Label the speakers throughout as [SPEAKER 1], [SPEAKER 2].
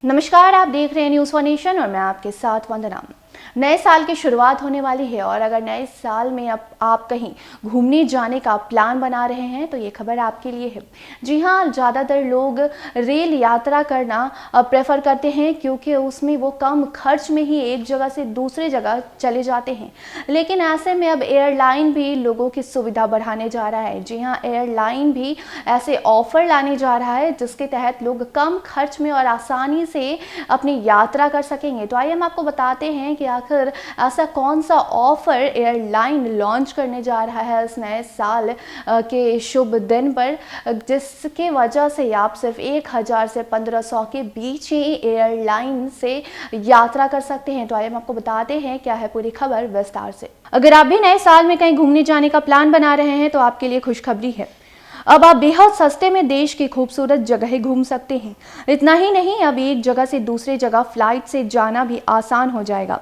[SPEAKER 1] नमस्कार, आप देख रहे हैं न्यूज़ वन नेशन और मैं आपके साथ वंदना। नए साल की शुरुआत होने वाली है और अगर नए साल में अब आप कहीं घूमने जाने का प्लान बना रहे हैं तो ये खबर आपके लिए है। जी हाँ, ज़्यादातर लोग रेल यात्रा करना प्रेफर करते हैं क्योंकि उसमें वो कम खर्च में ही एक जगह से दूसरी जगह चले जाते हैं। लेकिन ऐसे में अब एयरलाइन भी लोगों की सुविधा बढ़ाने जा रहा है। जी हाँ, एयरलाइन भी ऐसे ऑफर लाने जा रहा है जिसके तहत लोग कम खर्च में और आसानी से अपनी यात्रा कर सकेंगे। तो आइए हम आपको बताते हैं कि आखिर ऐसा कौन सा ऑफर एयरलाइन लॉन्च करने जा रहा है इस नए साल के शुभ दिन पर, जिसके वजह से आप सिर्फ 1000 से 1500 के बीच ही एयरलाइन से यात्रा कर सकते हैं। तो आइए हम आपको बताते हैं क्या है पूरी खबर विस्तार से। अगर आप भी नए साल में कहीं घूमने जाने का प्लान बना रहे हैं तो आपके लिए खुशखबरी है। अब आप बेहद सस्ते में देश की खूबसूरत जगहें घूम सकते हैं। इतना ही नहीं, अब एक जगह से दूसरी जगह फ्लाइट से जाना भी आसान हो जाएगा।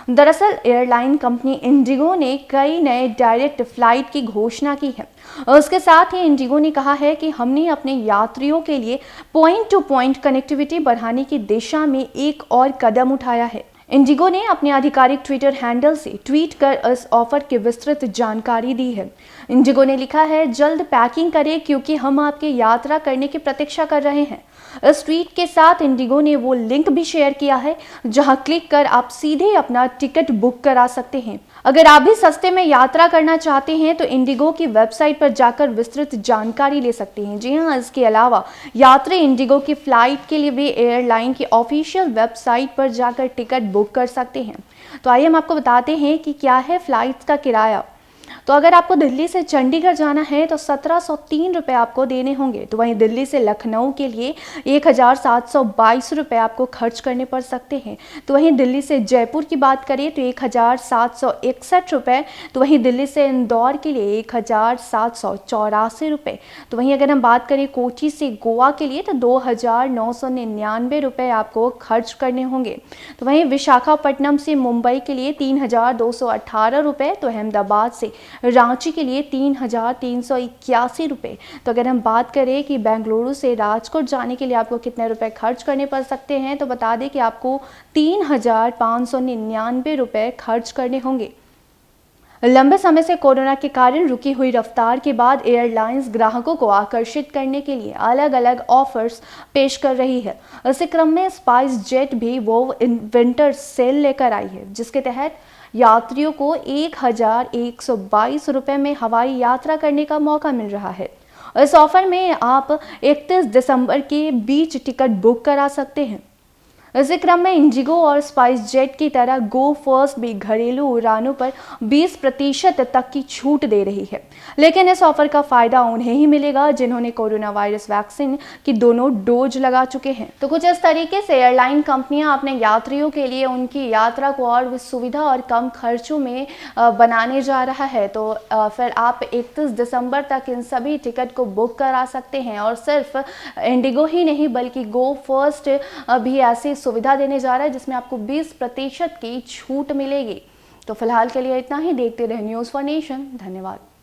[SPEAKER 1] दरअसल एयरलाइन कंपनी इंडिगो ने कई नए डायरेक्ट फ्लाइट की घोषणा की है। उसके साथ ही इंडिगो ने कहा है कि हमने अपने यात्रियों के लिए पॉइंट टू पॉइंट कनेक्टिविटी बढ़ाने की दिशा में एक और कदम उठाया है। इंडिगो ने अपने आधिकारिक ट्विटर हैंडल से ट्वीट कर इस ऑफर की विस्तृत जानकारी दी है। इंडिगो ने लिखा है, जल्द पैकिंग करें क्योंकि हम आपके यात्रा करने की प्रतीक्षा कर रहे हैं। इस ट्वीट के साथ इंडिगो ने वो लिंक भी शेयर किया है जहां क्लिक कर आप सीधे अपना टिकट बुक करा सकते हैं। अगर आप भी सस्ते में यात्रा करना चाहते हैं तो इंडिगो की वेबसाइट पर जाकर विस्तृत जानकारी ले सकते हैं। जी हाँ, इसके अलावा यात्री इंडिगो की फ्लाइट के लिए भी एयरलाइन की ऑफिशियल वेबसाइट पर जाकर टिकट बुक कर सकते हैं। तो आइए हम आपको बताते हैं कि क्या है फ्लाइट का किराया। तो अगर आपको दिल्ली से चंडीगढ़ जाना है तो 1703 रुपये आपको देने होंगे। तो वहीं दिल्ली से लखनऊ के लिए 1722 रुपये आपको खर्च करने पड़ सकते हैं। तो वहीं दिल्ली से जयपुर की बात करें तो 1761 रुपये। तो वहीं दिल्ली से इंदौर के लिए 1784 रुपये। तो वहीं अगर हम बात करें कोची से गोवा के लिए तो 2999 रुपये आपको खर्च करने होंगे। तो वहीं विशाखापट्टनम से मुंबई के लिए 3218 रुपये। तो अहमदाबाद से रांची के लिए 3381 रुपये। तो अगर हम बात करें कि बेंगलुरु से राजकोट जाने के लिए आपको कितने रुपए खर्च करने पड़ सकते हैं, तो बता दें कि आपको 3599 रुपये खर्च करने होंगे। लंबे समय से कोरोना के कारण रुकी हुई रफ्तार के बाद एयरलाइंस ग्राहकों को आकर्षित करने के लिए अलग अलग ऑफर्स पेश कर रही है। इसी क्रम में स्पाइस जेट भी वो विंटर सेल लेकर आई है जिसके तहत यात्रियों को 1122 रुपये में हवाई यात्रा करने का मौका मिल रहा है। इस ऑफर में आप 31 दिसंबर के बीच टिकट बुक करा सकते हैं। इसी क्रम में इंडिगो और स्पाइस जेट की तरह गो फर्स्ट भी घरेलू उड़ानों पर 20% तक की छूट दे रही है। लेकिन इस ऑफर का फायदा उन्हें ही मिलेगा जिन्होंने कोरोना वायरस वैक्सीन की दोनों डोज लगा चुके हैं। तो कुछ इस तरीके से एयरलाइन कंपनियां अपने यात्रियों के लिए उनकी यात्रा को और सुविधा और कम खर्चों में बनाने जा रहा है। तो फिर आप 31 दिसंबर तक इन सभी टिकट को बुक करा सकते हैं और सिर्फ इंडिगो ही नहीं बल्कि गो फर्स्ट भी ऐसी सुविधा देने जा रहा है जिसमें आपको 20% की छूट मिलेगी। तो फिलहाल के लिए इतना ही। देखते रहे न्यूज़ वन नेशन। धन्यवाद।